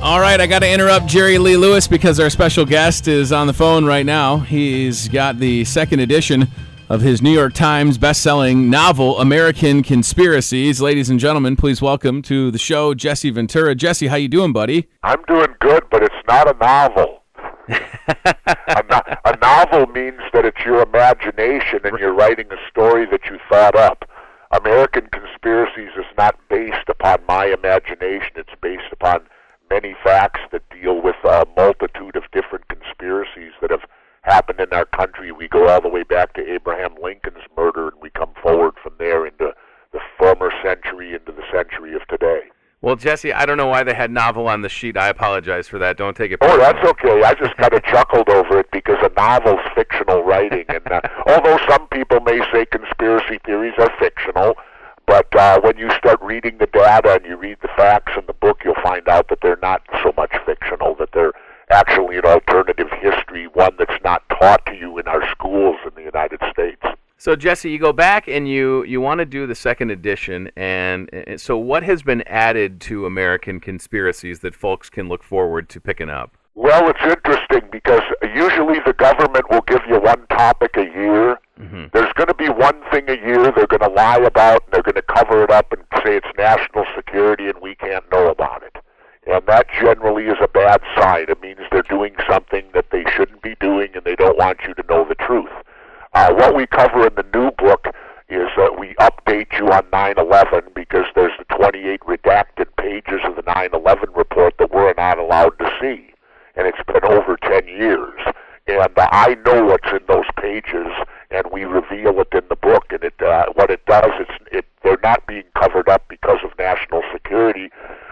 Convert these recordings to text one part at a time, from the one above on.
All right, I got to interrupt Jerry Lee Lewis because our special guest is on the phone right now. He's got the second edition of his New York Times best-selling novel, American Conspiracies. Ladies and gentlemen, please welcome to the show Jesse Ventura. Jesse, how you doing, buddy? I'm doing good, but it's not a novel. A novel means that it's your imagination and you're writing a story that you thought up. American Conspiracies is not based upon my imagination. It's based upon many facts that deal with a multitude of different conspiracies that have happened in our country. We go all the way back to Abraham Lincoln's murder, and we come forward from there into the former century, into the century of today. Well, Jesse, I don't know why they had novel on the sheet. I apologize for that. Don't take it personally. Oh, that's okay. I just kind of chuckled over it because a novel's fictional writing. And although some people may say conspiracy theories are fictional, but when you start reading the data and you read the facts in the book, you'll find out that they're not so much fictional, that they're actually an alternative history, one that's not taught to you in our schools in the United States. So, Jesse, you go back and you want to do the second edition, and so what has been added to American Conspiracies that folks can look forward to picking up? Well, it's interesting because usually the government will give you one topic a year. Mm-hmm. There's going to be one thing a year they're going to lie about, and they're going to cover it up and say it's national security and we can't know about it. And that generally is a bad sign. It means they're doing something that they shouldn't be doing and they don't want you to know the truth. What we cover in the new book is we update you on 9/11 because there's the 28 redacted pages of the 9/11 report that we're not allowed to see. And it's been over 10 years. And I know what's in those pages, and we reveal it in the book. And what it does, they're not being covered up because of national security.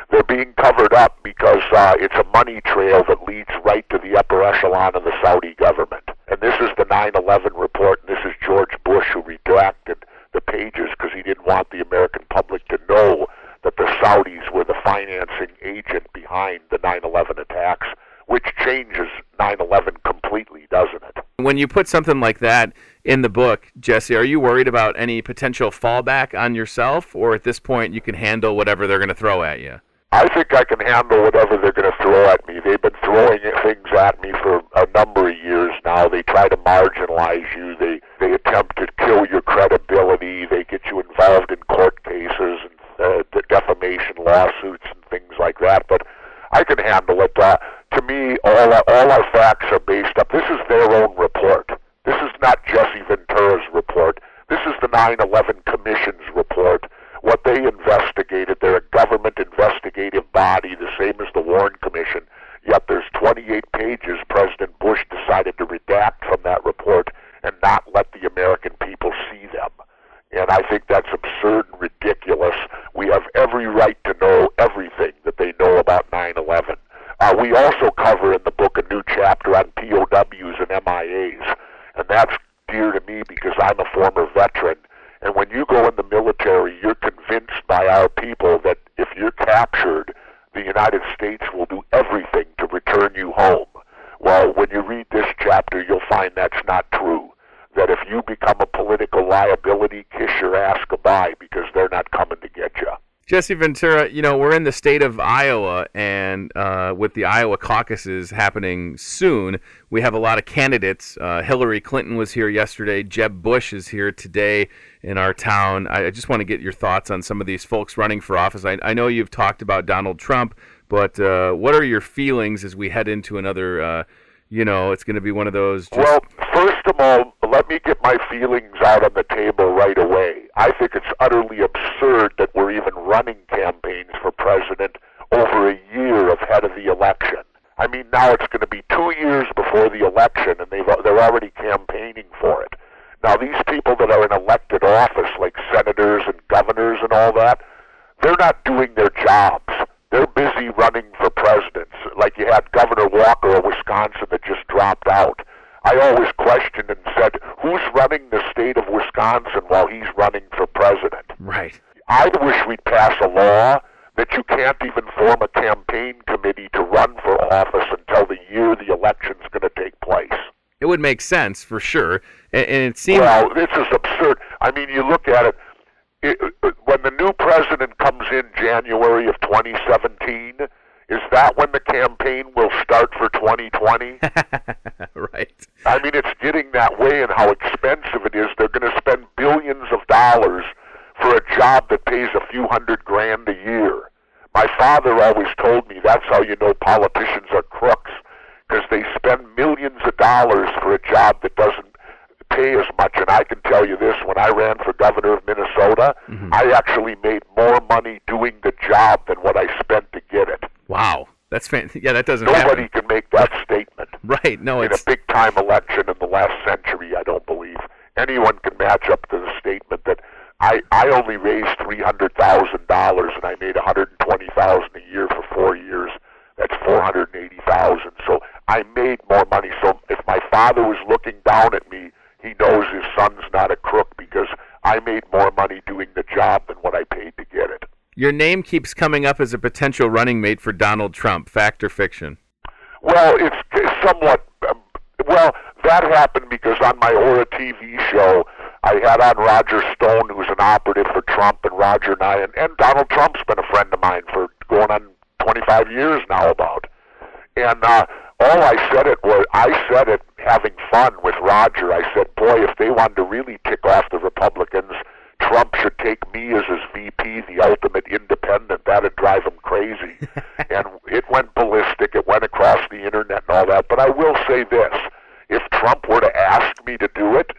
They're being covered up because it's a money trail that leads right to the upper echelon of the Saudi government. And this is the 9/11 report, and this is George Bush who redacted the pages because he didn't want the American public to know that the Saudis were the financing agent behind the 9/11 attacks, which changes 9/11 completely, doesn't it? When you put something like that in the book, Jesse, are you worried about any potential fallback on yourself, or at this point you can handle whatever they're going to throw at you? I think I can handle whatever they're going to throw at me. They've been throwing things at me for a number of years now. They try to marginalize you. They attempt to kill your credibility. They get you involved in court cases and defamation lawsuits and things like that. But I can handle it. To me, all our facts are based up. This is their own report. This is not Jesse Ventura's report. This is the 9/11 Commission's report. What they investigated, they're a government investigative body, the same as the Warren Commission, yet there's 28 pages President Bush decided to redact from that report and not let the American people see them. And I think that's absurd and ridiculous. We have every right to know everything that they know about 9/11. We also cover in the book a new chapter on POWs and MIAs, and that's dear to me because I'm a former veteran. And when you go in the military, you're convinced by our people that if you're captured, the United States will do everything to return you home. Well, when you read this chapter, you'll find that's not true. That if you become a political liability, kiss your ass goodbye because they're not coming to get you. Jesse Ventura, we're in the state of Iowa, and with the Iowa caucuses happening soon, we have a lot of candidates. Hillary Clinton was here yesterday. Jeb Bush is here today in our town. I just want to get your thoughts on some of these folks running for office. I know you've talked about Donald Trump, but what are your feelings as we head into another, it's going to be one of those... Well, first of all, let me get my feelings out on the table right away. I think it's utterly absurd that we're even running campaigns for president over a year ahead of the election. I mean, now it's going to be 2 years before the election, and they're already campaigning for it. Now, these people that are in elected office, like senators and governors and all that, they're not doing their jobs. They're busy running for presidents. Like you had Governor Walker of Wisconsin that just dropped out. I always questioned and said, who's running the state of Wisconsin while he's running for president? Right. I wish we'd pass a law that you can't even form a campaign committee to run for office until the year the election's going to take place. It would make sense, for sure. And it seems... Well, this is absurd. I mean, you look at it, when the new president comes in January of 2017, Is that when the campaign will start for 2020? Right. I mean, it's getting that way, and how expensive it is. They're going to spend billions of dollars for a job that pays a few $100,000 a year. My father always told me that's how you know politicians are crooks, because they spend millions of dollars for a job that doesn't pay as much. And I can tell you this, when I ran for governor of Minnesota, I actually made more money doing the job than what I spent to get it. Wow. That's yeah, that doesn't Nobody happen. can make that statement. Right. No, in it's a big-time election in the last century, I don't believe. Anyone can match up to the statement that I only raised $300,000 and I made $120,000 a year for 4 years. That's $480,000. So I made more money. So if my father was looking down at me, he knows his son's not a crook, because I made more money doing the job than what I paid to get it. your name keeps coming up as a potential running mate for Donald Trump. Fact or fiction? Well, it's somewhat. Well, that happened because on my Aura TV show, I had on Roger Stone, who's an operative for Trump, and Roger and I, and Donald Trump's been a friend of mine for going on 25 years now about. And all I said it having fun with Roger. I said, boy, if they wanted to really tick off the Republicans, Trump should take me as his VP, the ultimate independent. That'd drive him crazy. And it went ballistic. It went across the internet and all that. But I will say this. If Trump were to ask me to do it,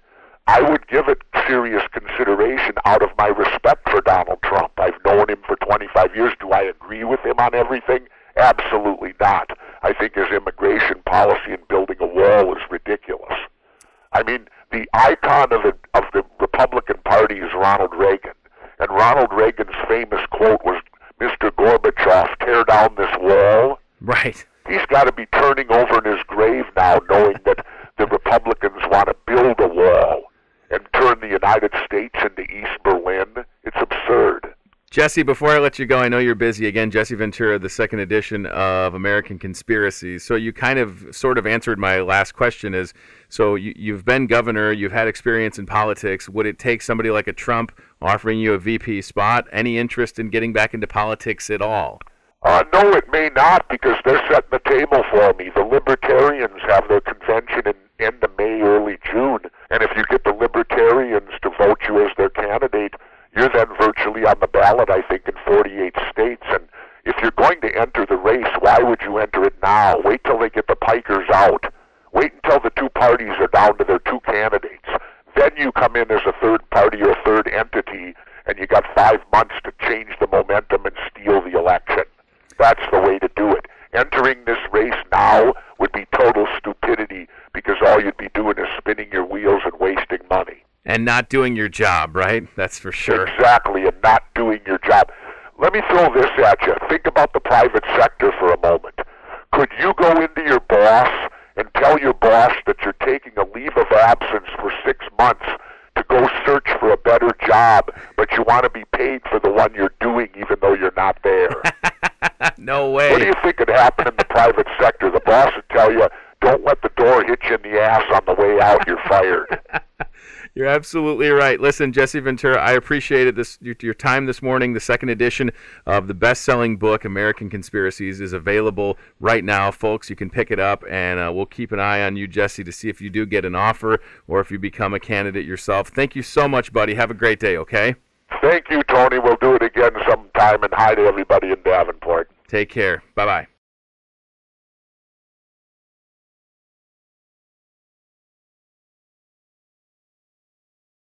I would give it serious consideration out of my respect for Donald Trump. I've known him for 25 years. Do I agree with him on everything? Absolutely not. I think his immigration policy and building a wall is ridiculous. I mean, the icon of the Republican Party is Ronald Reagan. And Ronald Reagan's famous quote was, "Mr. Gorbachev, tear down this wall." Right. He's got to be turning over in his grave now, knowing that the Republicans want to build a wall and turn the United States into East Berlin. It's absurd. Jesse, before I let you go, I know you're busy. Again, Jesse Ventura, the second edition of American Conspiracies. So you kind of sort of answered my last question is, so you've been governor, you've had experience in politics. Would it take somebody like a Trump offering you a VP spot? Any interest in getting back into politics at all? No, it may not, because they're setting the table for me. The Libertarians have their convention in end of May, early June. And if you get the Libertarians to vote you as their candidate, you're then virtually on the ballot, I think, in 48 states. And if you're going to enter the race, why would you enter it now? Wait till they get the pikers out. Wait until the two parties are down to their two candidates. Then you come in as a third party or a third entity, and you got 5 months to change the momentum and steal the election. That's the way to do it. Entering this race now would be total stupidity, because all you'd be doing is spinning your wheels and wasting money. And not doing your job, right? That's for sure. Exactly, and not doing your job. Let me throw this at you. Think about the private sector for a moment. Could you go into your boss and tell your boss that you're taking a leave of absence for 6 months to go search for a better job, but you want to be paid for the one you're doing even though you're not there? No way. What do you think could happen in the private sector? The boss would tell you, don't let the door hit you in the ass on the way out, you're fired. You're absolutely right. Listen, Jesse Ventura, I appreciated your time this morning. The second edition of the best-selling book, American Conspiracies, is available right now, folks. You can pick it up, and we'll keep an eye on you, Jesse, to see if you do get an offer or if you become a candidate yourself. Thank you so much, buddy. Have a great day, okay? Thank you, Tony. We'll do it again sometime, and hi to everybody in Davenport. Take care. Bye-bye.